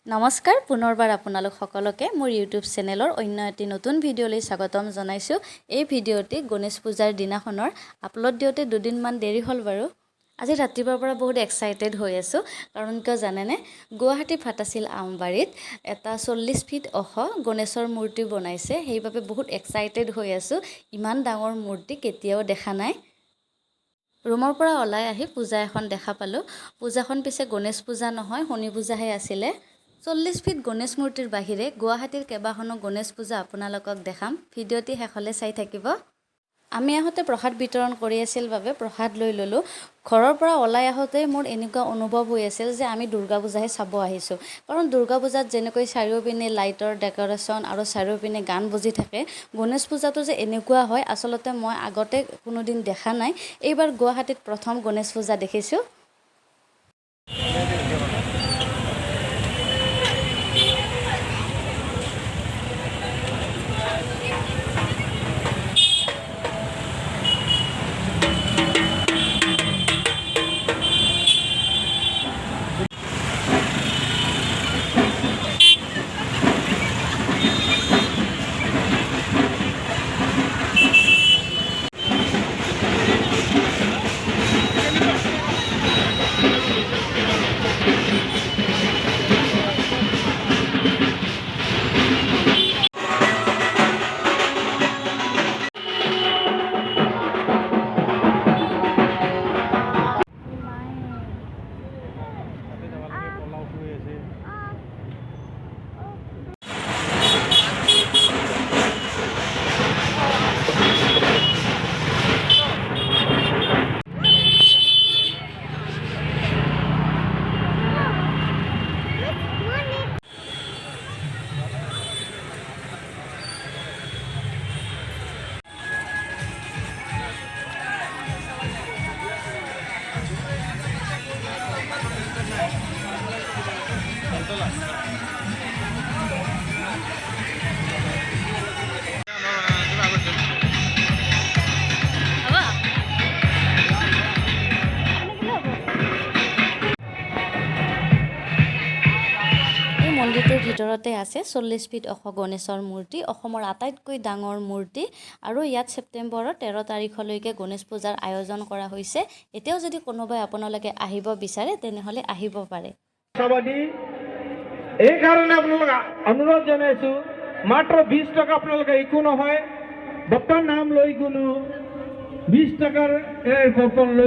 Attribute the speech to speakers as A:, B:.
A: নমস্কাৰ পুনৰবাৰ আপোনালোক সকলোকে মোৰ ইউটিউব চেনেলৰ অন্য এটি নতুন ভিডিঅ'লৈ স্বাগতম জনাইছোঁ। এই ভিডিঅ'টি গণেশ পূজাৰ দিনাখনৰ আপলোড দিওঁতে দুদিনমান দেৰি হ'ল বাৰু। আজি ৰাতিপুৱাৰ পৰা বহুত এক্সাইটেড হৈ আছোঁ কাৰণ কিয় জানেনে, গুৱাহাটী ফটাছিল আমবাৰীত এটা 40 ফিট ওখ গণেশৰ মূৰ্তি বনাইছে, সেইবাবে বহুত এক্সাইটেড হৈ আছোঁ। ইমান ডাঙৰ মূৰ্তি কেতিয়াও দেখা নাই। ৰুমৰ পৰা ওলাই আহি পূজা এখন দেখা পালোঁ। পূজাখন পিছে গণেশ পূজা নহয়, শনি পূজাহে আছিলে। 40 ফিট গণেশ মূৰ্তিৰ বাহিৰে গুৱাহাটীৰ কেইবাখনো গণেশ পূজা আপোনালোকক দেখাম। ভিডিঅ'টি শেষলৈ চাই থাকিব। আমি আহোঁতে প্ৰসাদ বিতৰণ কৰি আছিল বাবে প্ৰসাদ লৈ ল'লোঁ। ঘৰৰ পৰা ওলাই আহোঁতে মোৰ এনেকুৱা অনুভৱ হৈ আছিল যে আমি দুৰ্গা পূজাহে চাব আহিছোঁ। কাৰণ দুৰ্গা পূজাত যেনেকৈ চাৰিওপিনে লাইটৰ ডেক'ৰেশ্যন আৰু চাৰিওপিনে গান বজি থাকে, গণেশ পূজাটো যে এনেকুৱা হয় আচলতে মই আগতে কোনোদিন দেখা নাই। এইবাৰ গুৱাহাটীত প্ৰথম গণেশ পূজা দেখিছোঁ। মন্দিৰটোৰ ভিতৰতে আছে 40 ফিট ওখ গণেশৰ মূৰ্তি, অসমৰ আটাইতকৈ ডাঙৰ মূৰ্তি। আৰু ইয়াত ছেপ্টেম্বৰৰ 13 তাৰিখলৈকে গণেশ পূজাৰ আয়োজন কৰা হৈছে। এতিয়াও যদি কোনোবাই আপোনালোকে আহিব বিচাৰে তেনেহ'লে আহিব পাৰে।
B: এই কাৰণে আপোনালোক অনুৰোধ জনাইছোঁ, মাত্ৰ 20 টকা আপোনালোকে একো নহয়, বৰ্তমান নাম লৈ কোনো 20 টকাৰ কুপন লৈ